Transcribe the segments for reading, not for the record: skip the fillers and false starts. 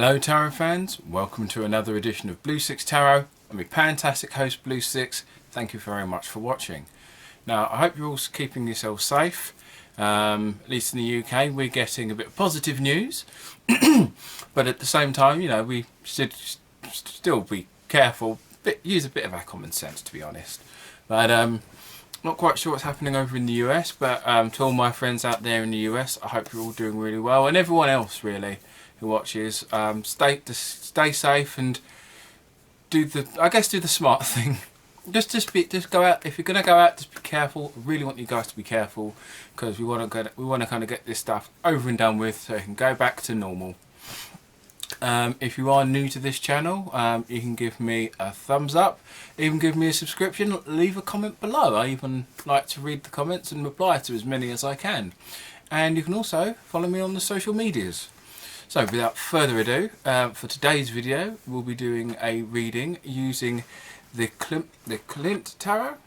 Hello Tarot fans, welcome to another edition of Blue Sicx Tarot. I'm your fantastic host Blue Sicx. Thank you very much for watching. Now I hope you're all keeping yourselves safe. At least in the UK we're getting a bit of positive news. But at the same time, you know, we should still be careful, use a bit of our common sense, to be honest. But not quite sure what's happening over in the US, but to all my friends out there in the US, I hope you're all doing really well, and everyone else really who watches, stay safe and do the smart thing. Just go out. If you're gonna go out, just be careful. I really want you guys to be careful, because we want to kind of get this stuff over and done with so it can go back to normal. If you are new to this channel, you can give me a thumbs up, even give me a subscription, leave a comment below. I even like to read the comments and reply to as many as I can. And you can also follow me on the social medias. So without further ado, for today's video we'll be doing a reading using the Klimt Tarot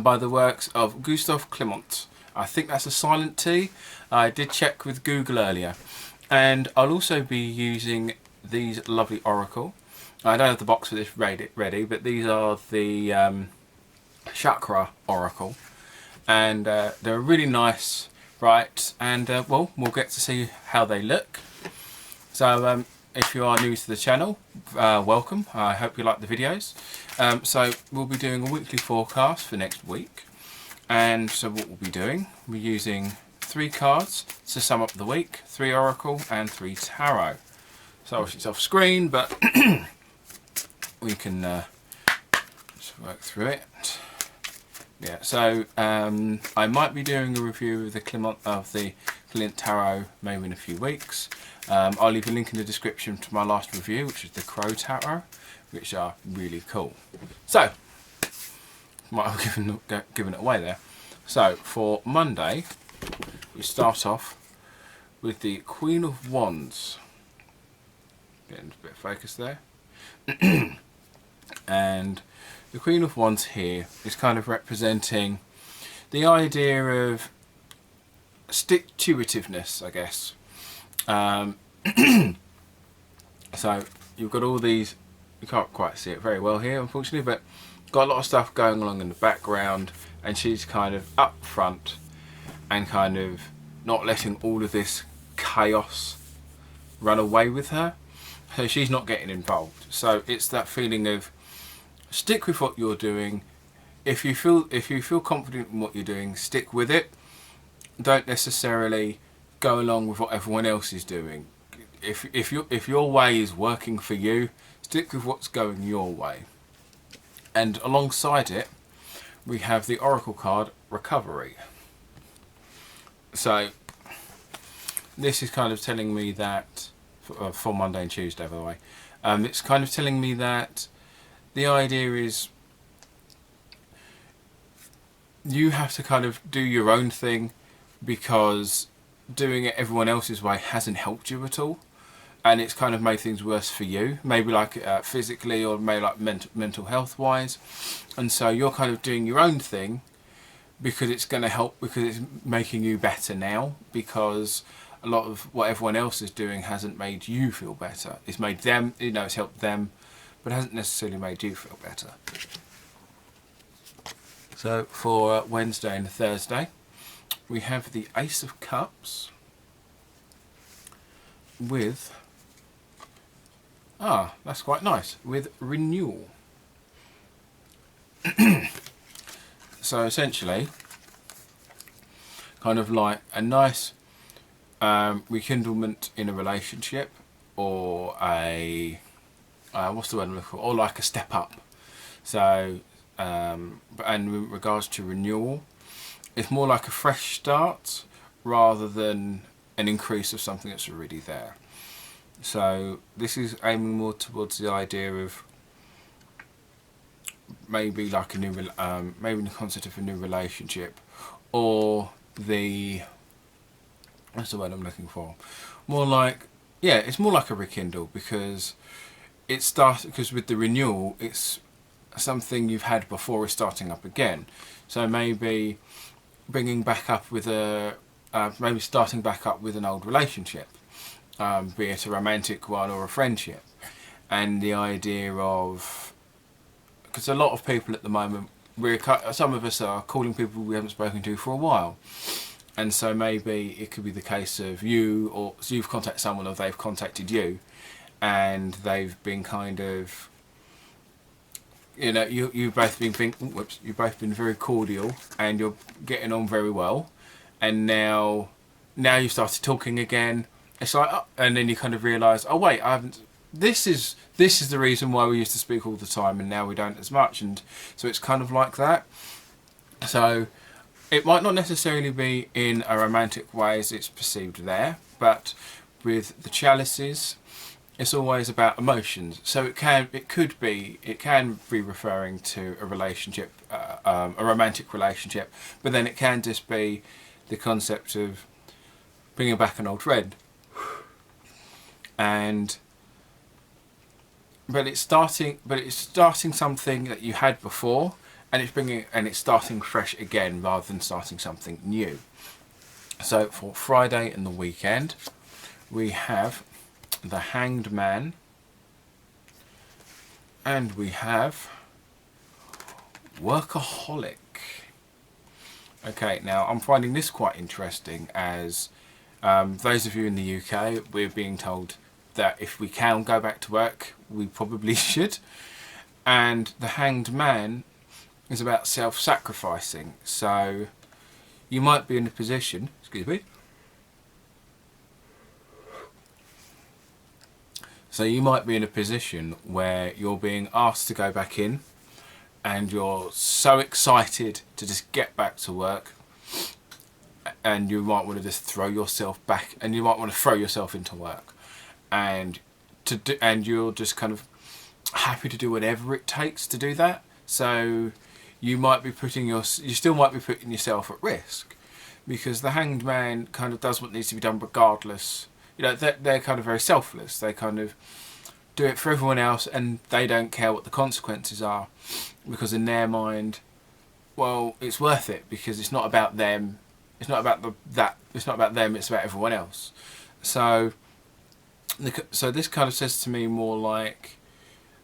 by the works of Gustav Klimt. I think that's a silent T. I did check with Google earlier. And I'll also be using these lovely Oracle. I don't have the box for this ready, but these are the Chakra Oracle. And they're really nice, right? And well, we'll get to see how they look. So if you are new to the channel, welcome. I hope you like the videos. So we'll be doing a weekly forecast for next week. And so what we'll be doing, we're using 3 cards to sum up the week, 3 Oracle and 3 Tarot. So obviously it's off screen, but we can just work through it. Yeah, so I might be doing a review of the Klimt Tarot maybe in a few weeks. I'll leave a link in the description to my last review, which is the Crow Tarot, which are really cool. So, might have given it away there. So for Monday, we start off with the Queen of Wands. Getting a bit of focus there. And the Queen of Wands here is kind of representing the idea of stick-to-itiveness, I guess. So you've got all these, you can't quite see it very well here unfortunately, but got a lot of stuff going along in the background, and she's kind of up front and kind of not letting all of this chaos run away with her. So she's not getting involved. So it's that feeling of stick with what you're doing. If you feel confident in what you're doing, stick with it. Don't necessarily go along with what everyone else is doing. If your way is working for you, stick with what's going your way. And alongside it, we have the Oracle card, Recovery. So this is kind of telling me that, for Monday and Tuesday by the way, it's kind of telling me that the idea is you have to kind of do your own thing, because doing it everyone else's way hasn't helped you at all, and it's kind of made things worse for you, maybe like physically, or maybe like mental health wise. And so you're kind of doing your own thing because it's going to help, because it's making you better now, because a lot of what everyone else is doing hasn't made you feel better. It's made them, you know, it's helped them, but it hasn't necessarily made you feel better. So for Wednesday and Thursday, we have the Ace of Cups with, that's quite nice, with Renewal. So essentially, kind of like a nice rekindlement in a relationship, or a what's the word I'm looking for? Or like a step up. So, and in regards to renewal, it's more like a fresh start rather than an increase of something that's already there. So this is aiming more towards the idea of maybe like a new, maybe the concept of a new relationship, or the, what's the word I'm looking for? More like, yeah, it's more like a rekindle, because it starts, because with the renewal, it's something you've had before is starting up again. So maybe bringing back up with a, maybe starting back up with an old relationship, be it a romantic one or a friendship. And the idea of, because a lot of people at the moment, some of us are calling people we haven't spoken to for a while, and so maybe it could be the case of you've contacted someone or they've contacted you, and they've been kind of, you know, you've both been very cordial and you're getting on very well, and now you started talking again. It's like, oh, and then you kind of realise, oh wait, I haven't. This is the reason why we used to speak all the time, and now we don't as much, and so it's kind of like that. So it might not necessarily be in a romantic way as it's perceived there, but with the chalices, it's always about emotions. So it can be referring to a relationship, a romantic relationship, but then it can just be the concept of bringing back an old friend, but it's starting something that you had before, and it's starting fresh again rather than starting something new. So for Friday and the weekend, we have the Hanged Man, and we have Workaholic. Okay, now I'm finding this quite interesting, as those of you in the UK, we're being told that if we can go back to work, we probably should. And the Hanged Man is about self-sacrificing. So you might be in a position, so you might be in a position where you're being asked to go back in, and you're so excited to just get back to work, and you might want to just throw yourself back, and you might want to throw yourself into work, and you're just kind of happy to do whatever it takes to do that. So you might be you still might be putting yourself at risk, because the Hanged Man kind of does what needs to be done regardless. You know, they're kind of very selfless. They kind of do it for everyone else, and they don't care what the consequences are, because in their mind, well, it's worth it because it's not about them. It's not about It's not about them. It's about everyone else. So this kind of says to me more like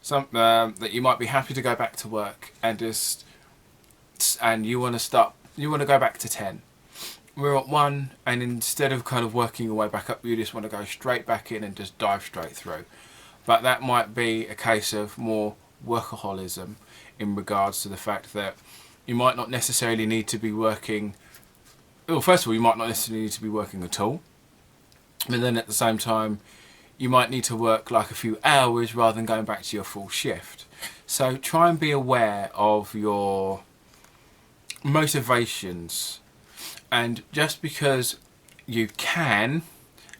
that you might be happy to go back to work and you want to go back to 10. We're at 1, and instead of kind of working your way back up, you just want to go straight back in and just dive straight through. But that might be a case of more workaholism in regards to the fact that you might not necessarily need to be working. Well, first of all, you might not necessarily need to be working at all, but then at the same time, you might need to work like a few hours rather than going back to your full shift. So try and be aware of your motivations, and just because you can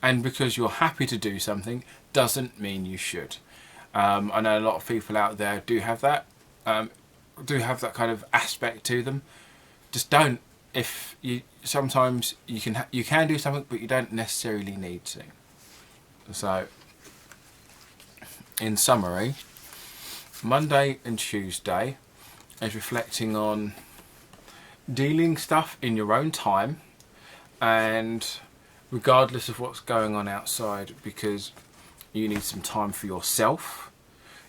and because you're happy to do something doesn't mean you should. I know a lot of people out there do have that kind of aspect to them. Just don't. Sometimes you can do something, but you don't necessarily need to. So, in summary, Monday and Tuesday is reflecting on dealing stuff in your own time, and regardless of what's going on outside, because you need some time for yourself.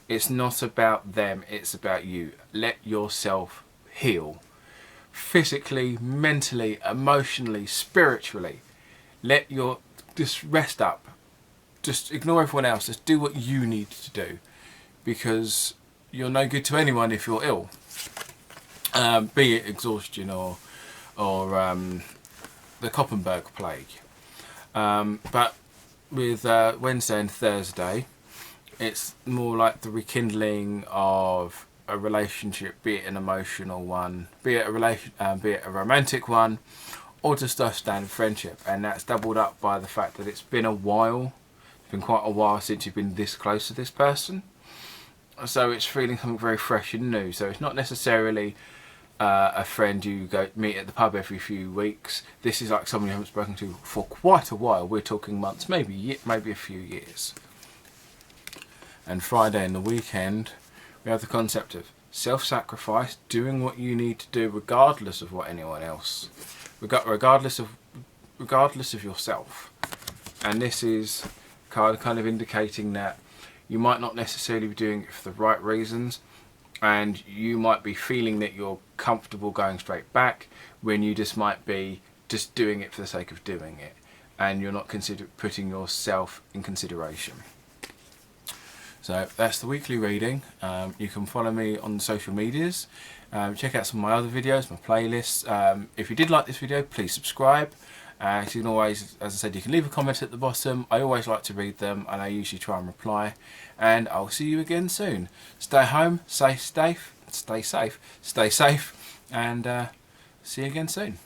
It's not about them, it's about you. Let yourself heal. Physically, mentally, emotionally, spiritually. Just rest up. Just ignore everyone else. Just do what you need to do, because you're no good to anyone if you're ill. Be it exhaustion or the Koppenberg plague. But with Wednesday and Thursday, it's more like the rekindling of a relationship, be it an emotional one, be it a romantic one, or just a standard friendship. And that's doubled up by the fact that it's been a while. It's been quite a while since you've been this close to this person. So it's feeling something very fresh and new. So it's not necessarily a friend you go meet at the pub every few weeks. This is like someone you haven't spoken to for quite a while. We're talking months, maybe a few years. And Friday and the weekend, we have the concept of self-sacrifice, doing what you need to do regardless of what anyone else, regardless of yourself. And this is card, kind of indicating that you might not necessarily be doing it for the right reasons, and you might be feeling that you're comfortable going straight back when you just might be just doing it for the sake of doing it, and you're not putting yourself in consideration. So that's the weekly reading. You can follow me on social medias. Check out some of my other videos, my playlists. If you did like this video, please subscribe. You can always, as I said, you can leave a comment at the bottom. I always like to read them, and I usually try and reply. And I'll see you again soon. Stay home, stay safe, and see you again soon.